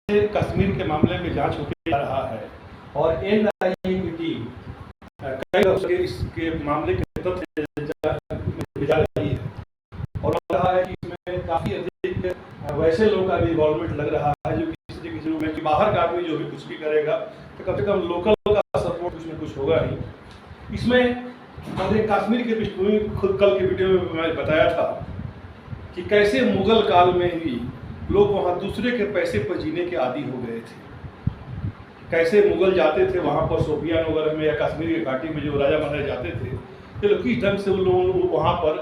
कश्मीर के मामले में जांच होकर जा रहा है और एनआईए की टीम कई दफे इसके मामले के तथ्य जा रही है और लग रहा है कि इसमें काफ़ी अधिक वैसे लोगों का भी इन्वॉल्वमेंट लग रहा है जो किसी रूप में बाहर का आदमी जो भी कुछ भी करेगा तो कम से कम लोकल का सपोर्ट कुछ न कुछ होगा ही। इसमें हमने कश्मीर की पृष्ठभूमि खुद कल के वीडियो में मैं बताया था कि कैसे मुगल काल में ही लोग वहाँ दूसरे के पैसे पर जीने के आदी हो गए थे। कैसे मुगल जाते थे वहाँ पर सोफियान वगैरह में या कश्मीर की घाटी में जो राजा महाराजा जाते थे तो लोग किस ढंग से उन लोगों वहाँ पर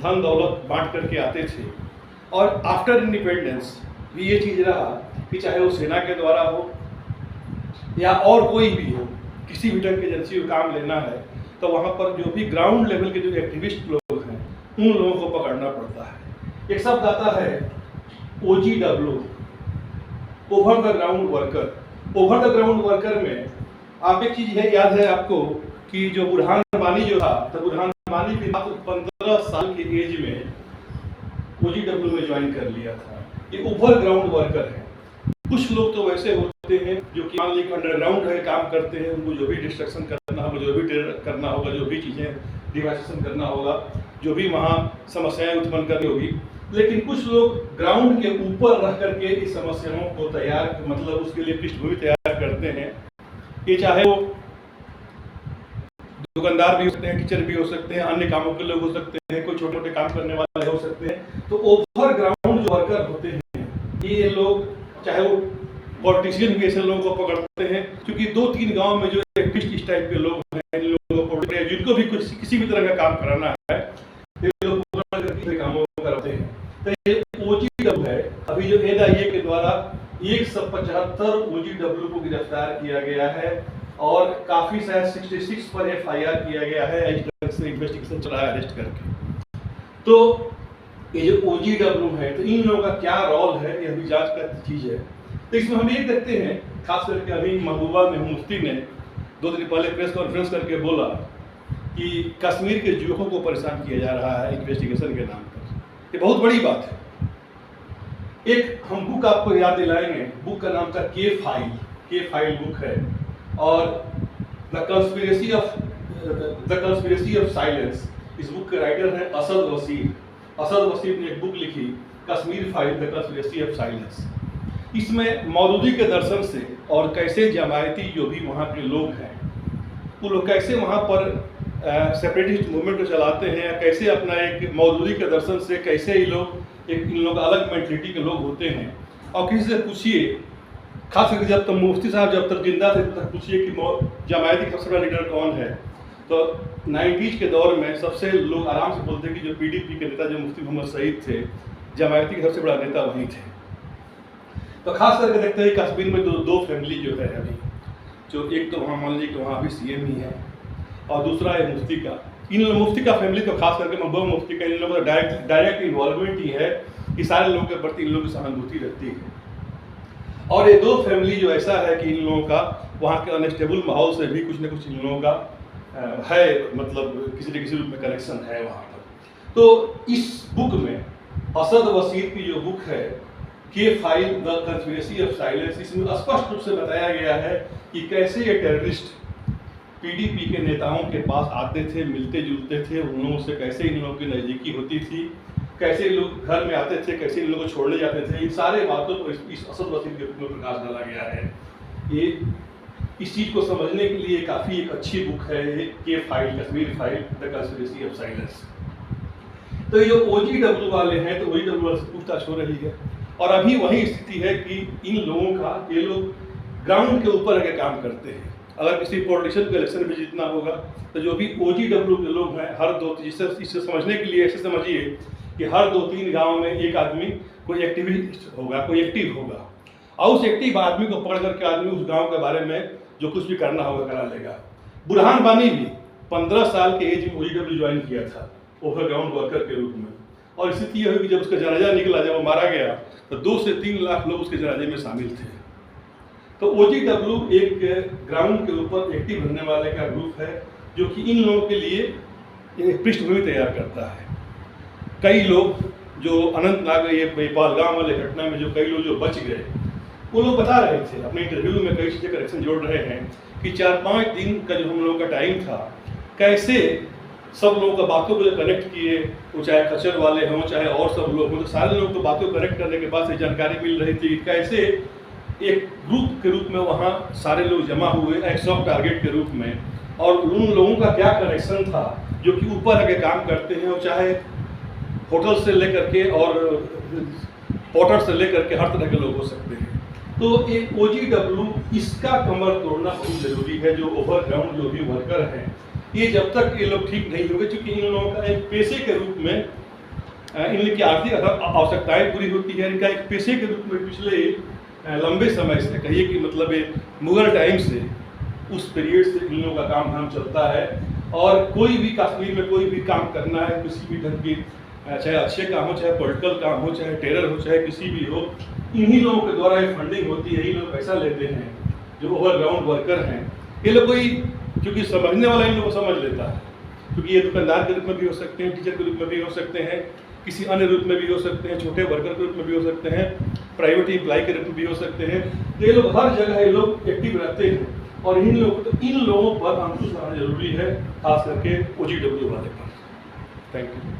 धन दौलत बांट करके आते थे। और आफ्टर इंडिपेंडेंस भी ये चीज़ रहा कि चाहे वो सेना के द्वारा हो या और कोई भी हो, किसी भी ढंग की एजेंसी को काम लेना है तो वहाँ पर जो भी ग्राउंड लेवल के जो एक्टिविस्ट लोग हैं उन लोगों को पकड़ना पड़ता है। एक शब्द आता है OGW, over the ground worker. Over the ground worker में आप एक चीज़ है याद है आपको कि जो बुरहान वानी जो था तो बुरहान वानी भी मात्र 15 साल के एज में OGW में ज्वाइन कर लिया था। ये ओवर ग्राउंड वर्कर है। कुछ लोग तो वैसे होते हैं जो कि मान लीजिए अंडरग्राउंड है काम करते हैं, उनको जो भी डिस्ट्रक्शन करना होगा, जो भी टेरर करना होगा, जो भी चीज़ें डिवाइसेशन करना होगा, जो भी वहाँ समस्याएं उत्पन्न करनी होगी, लेकिन कुछ लोग ग्राउंड के ऊपर रह करके इस समस्याओं को तैयार मतलब उसके लिए पृष्ठभूमि तैयार करते हैं। ये चाहे वो दुकानदार भी हो सकते हैं, टीचर भी हो सकते हैं, अन्य कामों के लोग हो सकते हैं, कोई छोटे मोटे काम करने वाले हो सकते हैं। तो ओवर ग्राउंड जो वर्कर होते हैं ये लोग चाहे वो पॉलिटिशियन भी ऐसे लोगों को पकड़ते हैं क्योंकि 2-3 गांव में जो एक्टिविस्ट इस टाइप के लोग हैं, इन लोगों को जिनको भी कुछ किसी भी तरह का काम कराना है ये लोग पकड़ करके कामों को कराते हैं। तो ये OGW है। अभी जो NIA के द्वारा 175 OGW को गिरफ्तार किया गया है और काफी शायद 66 पर FIR किया गया है, इन्वेस्टिगेशन चला है अरेस्ट करके। तो ये जो OGW है तो इन लोगों का क्या रोल है ये अभी जांच का चीज है। तो इसमें हम ये देखते हैं खास करके अभी महबूबा में मुफ्ती ने 2 दिन पहले प्रेस कॉन्फ्रेंस करके बोला कि कश्मीर के युवकों को परेशान किया जा रहा है इन्वेस्टिगेशन के नाम पर। ये बहुत बड़ी बात है। एक हम बुक आपको याद दिलाएंगे, बुक का नाम था के फाइल बुक है और द कंस्पिरेसी ऑफ साइलेंस। इस बुक के राइटर हैं असद वसीर ने एक बुक लिखी Kashmir file the conspiracy of silence. इसमें मौदूदी के दर्शन से और कैसे जमायती जो भी वहाँ के लोग हैं वो लोग कैसे वहाँ पर सेपरेटिस्ट मूवमेंट को चलाते हैं, कैसे अपना एक मौदूदी के दर्शन से कैसे ये लोग इन लोग अलग मेंटलिटी के लोग होते हैं। और किसी से पूछिए, खास करके जब तक मुफ्ती साहब जब तक जिंदा थे तब तक पूछिए कि जमायती का सबसे बड़ा लीडर कौन है, तो 90s के दौर में सबसे लोग आराम से बोलते कि जो PDP के नेता जो मुफ्ती मोहम्मद सईद थे, जमायती के सबसे बड़ा नेता वही थे। तो खास करके देखते हैं कश्मीर में दो फैमिली जो है अभी, जो एक तो वहाँ मान लीजिए कि वहाँ अभी CM ही है और दूसरा है मुफ्ती का। इन मुफ्ती का फैमिली तो खास करके महबूबा मुफ्ती का इन लोगों का डायरेक्ट इन्वॉल्वमेंट ही है कि सारे लोगों के प्रति इन लोगों की सहानुभूति रहती है। और ये 2 फैमिली जो ऐसा है कि इन लोगों का वहाँ के अनस्टेबल माहौल से भी कुछ न कुछ इन लोगों का है, मतलब किसी न किसी रूप में कनेक्शन है वहाँ पर। तो इस बुक में असद वसीर की जो बुक है के file the conspiracy of silence, इसमें स्पष्ट रूप से बताया गया है कि कैसे ये टेररिस्ट PDP के नेताओं के पास आते थे, मिलते जुलते थे, उन लोगों से कैसे इन लोगों की नज़दीकी होती थी, कैसे लोग घर में आते थे, कैसे इन लोगों को छोड़ने जाते थे। इन सारे बातों को इस असद वसीर के बुक में प्रकाश डाला गया है। ये इस चीज़ को समझने के लिए काफ़ी एक अच्छी बुक है ये के file Kashmir file the conspiracy of silence. तो ये जो OGW वाले हैं तो OGW वाले से पूछताछ हो रही है और अभी वही स्थिति है कि इन लोगों का ये लोग ग्राउंड के ऊपर आके काम करते हैं। अगर किसी पॉलिटिशियन को इलेक्शन में जीतना होगा तो जो भी OGW के लोग हैं हर इसे समझने के लिए ऐसे समझिए कि हर 2-3 गाँव में एक आदमी कोई एक्टिविस्ट होगा, कोई एक्टिव होगा और उस एक्टिव आदमी को पकड़ करके आदमी उस गाँव के बारे में जो कुछ भी करना होगा करा लेगा। बुरहान वानी भी 15 साल के एज में OGW ज्वाइन किया था ओवर ग्राउंड वर्कर के रूप में और स्थिति यह हुई कि जब उसका जनाजा निकला, जब वो मारा गया तो 2 से 3 लाख लोग उसके जनाजे में शामिल थे। तो OGW एक ग्राउंड के ऊपर एक्टिव रहने वाले का ग्रुप है जो कि इन लोगों के लिए एक पृष्ठभूमि तैयार करता है। कई लोग जो अनंतनाग ये पहलगाम वाले घटना में जो कई लोग जो बच गए वो लोग बता रहे थे अपने इंटरव्यू में, कई चीज़ें करेक्शन जोड़ रहे हैं कि 4-5 दिन का जो हम लोगों का टाइम था, कैसे सब लोगों का बातों को कनेक्ट किए, वो चाहे खच्चर वाले हों चाहे और सब लोग हों, तो सारे लोगों को बातों को कनेक्ट करने के बाद से जानकारी मिल रही थी कैसे एक ग्रुप के रूप में वहाँ सारे लोग जमा हुए एक सॉफ्ट टारगेट के रूप में, और उन लोगों का क्या कनेक्शन था जो कि ऊपर आके काम करते हैं, और चाहे होटल से लेकर के और पोर्टर से लेकर के हर तरह के लोग हो सकते हैं। तो एक OGW इसका कमर तोड़ना बहुत जरूरी है। जो ओवरग्राउंड जो भी वर्कर हैं, ये जब तक ये लोग ठीक नहीं होंगे, क्योंकि इन लोगों का एक पेशे के रूप में इनकी आर्थिक आवश्यकताएं पूरी होती है, इनका एक पेशे के रूप में पिछले लंबे समय से, कहिए कि मतलब मुगल टाइम से, उस पीरियड से इन लोगों का काम धाम चलता है। और कोई भी कश्मीर में कोई भी काम करना है, किसी भी ढंग की, चाहे अच्छे काम हो, चाहे पॉलिटिकल काम हो, चाहे टेरर हो, चाहे किसी भी हो, इन्हीं लोगों के द्वारा ये फंडिंग होती है, ये लोग पैसा लेते हैं जो ओवरग्राउंड वर्कर हैं। ये लोग कोई, क्योंकि समझने वाला इन लोगों को समझ लेता है, क्योंकि ये दुकानदार के रूप में भी हो सकते हैं, टीचर के रूप में भी हो सकते हैं, किसी अन्य रूप में भी हो सकते हैं, छोटे वर्कर के रूप में भी हो सकते हैं, प्राइवेट एम्प्लॉय के रूप में भी हो सकते हैं। तो ये लोग हर जगह ये लोग एक्टिव रहते हैं, और इन लोगों पर अंकुश लाना जरूरी है, खास करके OGW वाले पर। Thank you.